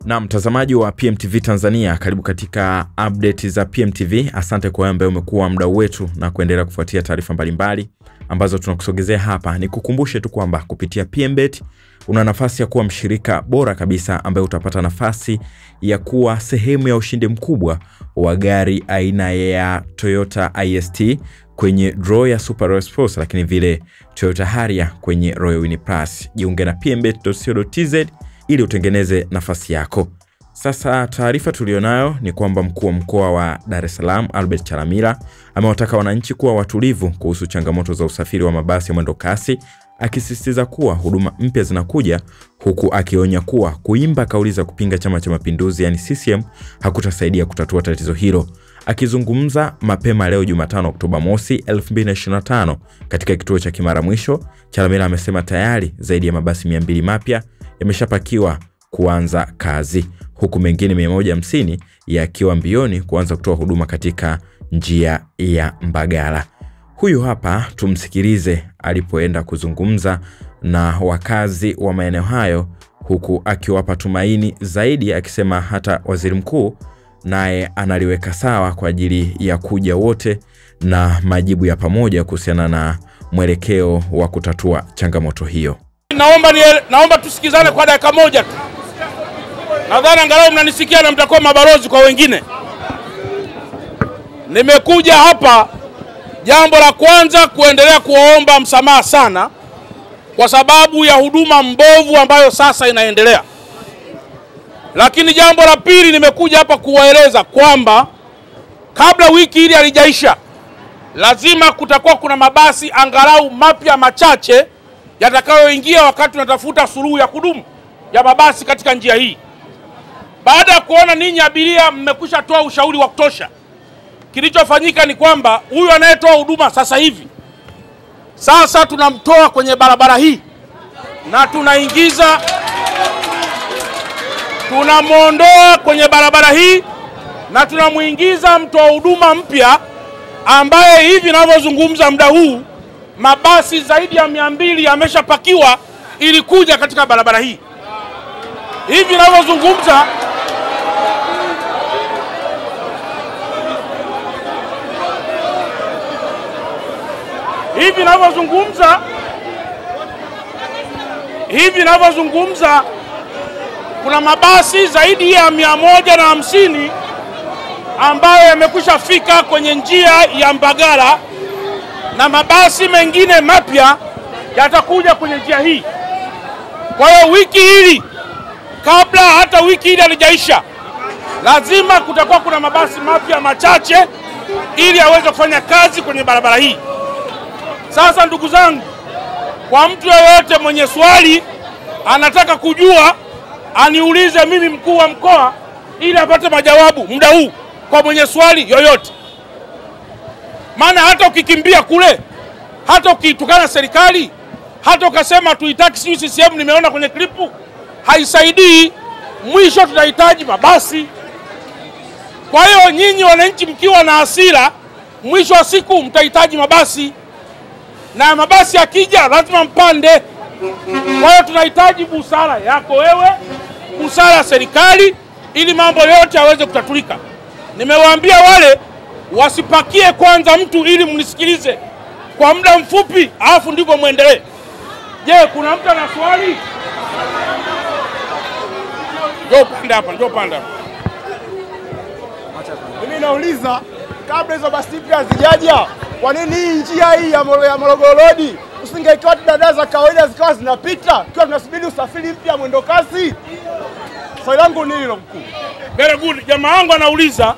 Na mtazamaji wa PMTV Tanzania, karibu katika update za PMTV. Asante kwa ambaye umekuwa mdau wetu na kuendelea kufuatia taarifa mbalimbali ambazo tunakusogezea hapa. Nikukumbushe tu kwamba kupitia PMBet una nafasi ya kuwa mshirika bora kabisa ambaye utapata nafasi ya kuwa sehemu ya ushindi mkubwa wa gari aina ya Toyota IST kwenye draw ya Super Royal Sports, lakini vile Toyota Harrier kwenye Royal Win Plus. Jiunge na pmbet.co.tz ili utengeneze nafasi yako. Sasa taarifa tulionayo ni kwamba mkuu wa mkoa wa Dar es Salaam Albert Chalamila amewataka wananchi kuwa watulivu kuhusu changamoto za usafiri wa mabasi ya mwendo kasi, akisisitiza kuwa huduma mpya zinakuja, huku akionya kuwa kuimba kauli za kupinga Chama cha Mapinduzi yani CCM hakutasaidia kutatua tatizo hilo. Akizungumza mapema leo Jumatano Oktoba mosi 2025 katika kituo cha Kimara Mwisho, Chalamila amesema tayari zaidi ya mabasi 200 mapya yameshapakiwa kuanza kazi, huku mengine 150 yakiwa mbioni kuanza kutoa huduma katika njia ya Mbagala. Huyu hapa tumsikilize alipoenda kuzungumza na wakazi wa maeneo hayo, huku akiwapa tumaini zaidi, akisema hata waziri mkuu naye analiweka sawa kwa ajili ya kuja wote na majibu ya pamoja kuhusiana na mwelekeo wa kutatua changamoto hiyo. Naomba tusikizane kwa dakika moja tu. Nadhani angalau mnanisikia na mtakuwa mabalozi kwa wengine. Nimekuja hapa jambo la kwanza kuendelea kuomba msamaha sana kwa sababu ya huduma mbovu ambayo sasa inaendelea. Lakini jambo la pili, nimekuja hapa kuwaeleza kwamba kabla wiki hili halijaisha lazima kutakuwa kuna mabasi angalau mapya machache yatakayoingia wakati tunatafuta suluhu ya kudumu ya mabasi katika njia hii. Baada ya kuona ninyi abiria mmekwisha toa ushauri wa kutosha, kilichofanyika ni kwamba huyu anayetoa huduma sasa hivi sasa tunamtoa kwenye barabara hii na tunamuondoa kwenye barabara hii na tunamuingiza mtoa huduma mpya ambaye hivi ninavyozungumza muda huu mabasi zaidi ya 200 yameshapakiwa ili kuja katika barabara hii. Hivi ninavyozungumza kuna mabasi zaidi ya 150 ambayo yamekwisha fika kwenye njia ya Mbagala na mabasi mengine mapya yatakuja kwenye njia hii. Kwa hiyo wiki hili, kabla hata wiki hili halijaisha, lazima kutakuwa kuna mabasi mapya machache ili aweze kufanya kazi kwenye barabara hii. Sasa ndugu zangu, kwa mtu yeyote mwenye swali anataka kujua, aniulize mimi mkuu wa mkoa ili apate majawabu muda huu kwa mwenye swali yoyote. Maana hata ukikimbia kule, hata ukitukana serikali, hata ukasema tuitaki sisi CCM, nimeona kwenye klipu, haisaidii. Mwisho tutahitaji mabasi. Kwa hiyo nyinyi wananchi mkiwa na hasira, mwisho wa siku mtahitaji mabasi. Na mabasi yakija lazima mpande. Kwa hiyo tunahitaji busara yako wewe, busara ya serikali, ili mambo yote yaweze kutatulika. Nimewaambia wale wasipakie kwanza mtu ili mnisikilize kwa muda mfupi, alafu ndipo muendelee. Je, kuna mtu ana swali? Njoo panda hapa. Mimi nauliza, kabla hizo basi mpya hazijaja, kwa nini hii njia hii ya Morogoro Road usingeitoa dada za kawaida zikawa zinapita kwa tunasubiri usafiri mpya mwendo kasi? Swali langu ni hilo mkuu. Very good. Jamaa wangu anauliza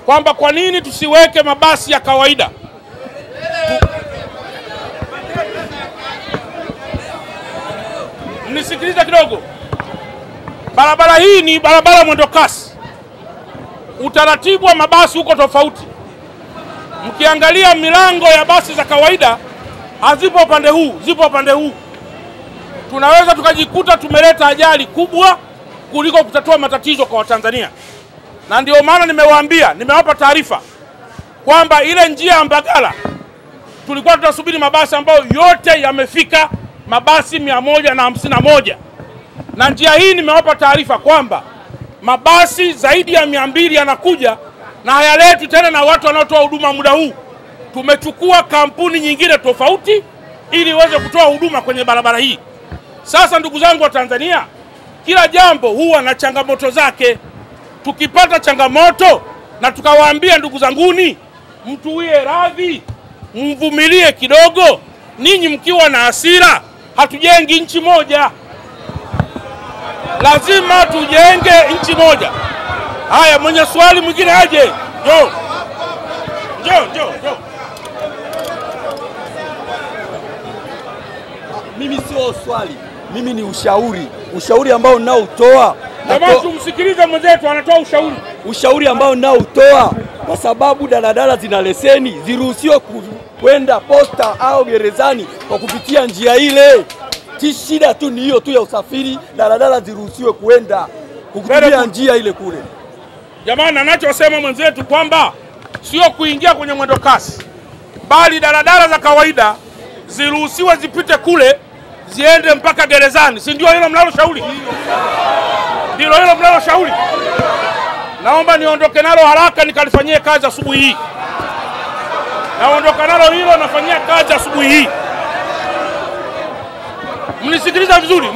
kwamba kwa nini tusiweke mabasi ya kawaida. Mnisikilize kidogo. Barabara hii ni barabara mwendo kasi. Utaratibu wa mabasi uko tofauti. Mkiangalia milango ya basi za kawaida hazipo upande huu, zipo upande huu. Tunaweza tukajikuta tumeleta ajali kubwa kuliko kutatua matatizo kwa Watanzania. Na ndio maana nimewapa taarifa kwamba ile njia ya Mbagala tulikuwa tunasubiri mabasi ambayo yote yamefika, mabasi 151. Na njia hii nimewapa taarifa kwamba mabasi zaidi ya 200 yanakuja na hayaletwi tena na watu wanaotoa huduma muda huu. Tumechukua kampuni nyingine tofauti ili iweze kutoa huduma kwenye barabara hii. Sasa ndugu zangu wa Tanzania, kila jambo huwa na changamoto zake. Tukipata changamoto na tukawaambia ndugu zanguni, mtuwie radhi, mvumilie kidogo. Ninyi mkiwa na hasira, hatujengi nchi moja. Lazima tujenge nchi moja. Haya, mwenye swali mwingine aje. Njoo. Mimi sio swali, mimi ni ushauri ambao ninaotoa. Kama tumsikilize mwenzetu anatoa ushauri ambao ninaotoa, kwa sababu daladala zina leseni, ziruhusiwe kwenda posta au gerezani kwa kupitia njia ile. Shida tu ni hiyo tu ya usafiri, daladala ziruhusiwe kuenda kupitia njia ile kule. Jamani, anachosema mwenzetu kwamba sio kuingia kwenye mwendo kasi, bali daladala za kawaida ziruhusiwe zipite kule ziende mpaka gerezani. Si ndio hilo mnaloshauri? Ndilo hilo mnaloshauri? Naomba niondoke nalo haraka nikalifanyie kazi asubuhi hii. Naondoka nalo hilo, nafanyia kazi asubuhi hii. Mnisikiliza vizuri.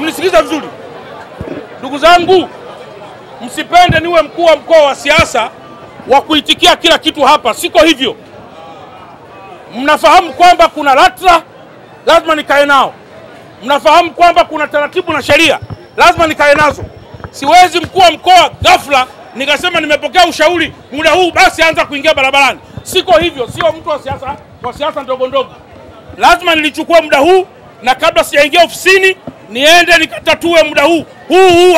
Ndugu zangu, msipende niwe mkuu wa mkoa wa siasa wa kuitikia kila kitu hapa. Siko hivyo. Mnafahamu kwamba kuna LATRA, lazima nikae nao. Mnafahamu kwamba kuna taratibu na sheria, lazima nikae nazo. Siwezi mkuu wa mkoa ghafla nikasema nimepokea ushauri muda huu basi anza kuingia barabarani. Siko hivyo, sio mtu wa siasa ndogo ndogo. Lazima nilichukua muda huu, na kabla sijaingia ofisini niende nikatatue muda huu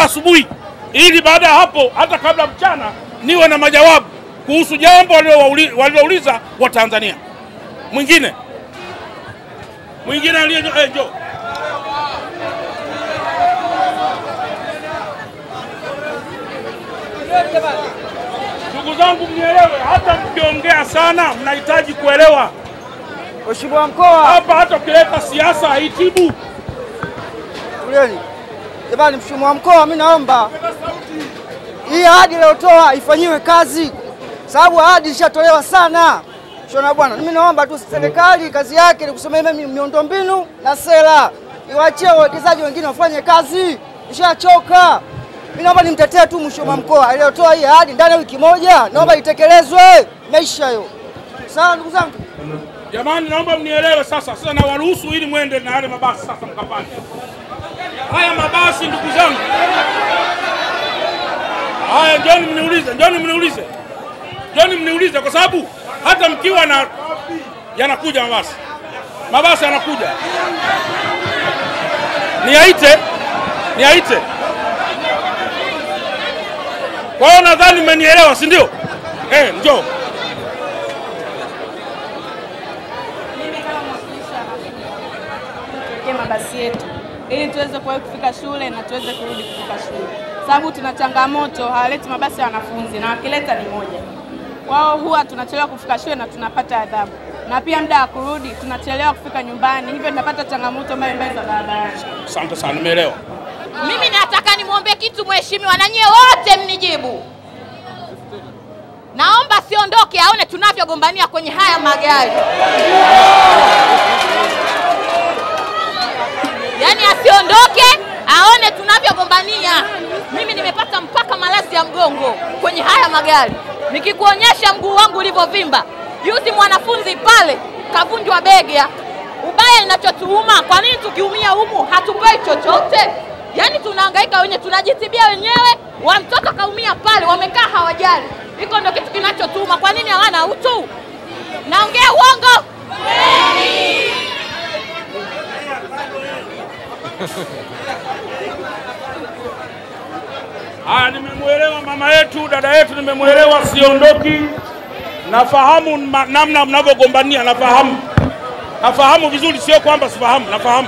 asubuhi, ili baada ya hapo hata kabla mchana niwe na majawabu kuhusu jambo walilouliza wa Tanzania. Mwingine aliye njoo. Ndugu zangu, mnielewe, hata mkiongea sana mnahitaji kuelewa. Mheshimiwa mkoa, hapa hata ukileta siasa haitibu. Tulieni. Jamani, Mheshimiwa mkoa, mimi naomba hii ahadi iliyotoa ifanyiwe kazi, sababu ahadi ilishatolewa sana. Shona bwana, mimi naomba tu serikali kazi yake ni kusimamia miundombinu na sera. Iwaachie wawekezaji wengine wafanye kazi. Nishachoka. Mimi naomba nimtetee tu Mheshimiwa mkoa aliyotoa hii ahadi ndani ya wiki moja, naomba itekelezwe. Maisha hiyo. Sawa ndugu zangu? Jamani, naomba mnielewe sasa. Sasa na waruhusu ili muende na yale mabasi sasa mkapande. Haya mabasi ndugu zangu. Haya njoni mniulize kwa sababu hata mkiwa na yanakuja mabasi yanakuja. Niaite. Kwa hiyo nadhani mmenielewa, si ndio? Njoo. Mabasi yetu ili tuweze kufika shule na tuweze kurudi kufika shule, sababu tuna changamoto, hawaleti mabasi ya wanafunzi na wakileta ni moja. Wao huwa tunachelewa kufika shule na tunapata adhabu, na pia muda wa kurudi tunachelewa kufika nyumbani, hivyo tunapata changamoto mbalimbali za barabarani. Asante sana, nimeelewa. Mimi nataka nimwombe kitu mheshimiwa, na nyie wote mnijibu. Naomba siondoke aone tunavyogombania kwenye haya magari. Yaani asiondoke aone tunavyogombania. Mimi nimepata mpaka malazi ya mgongo kwenye haya magari. Nikikuonyesha mguu wangu ulivyovimba. Yuzi mwanafunzi pale kavunjwa begi. Ubaya inachotuuma, kwa nini tukiumia humu hatupei chochote? Yaani tunahangaika wenyewe, tunajitibia wenyewe, wa mtoto kaumia pale wamekaa hawajali. Hiko ndio kitu kinachotuma. Kwa nini hawana utu? Naongea uongo? Nimemuelewa mama yetu, dada yetu, nimemuelewa, siondoki. Nafahamu namna mnavyogombania, nafahamu vizuri, sio kwamba sifahamu, nafahamu.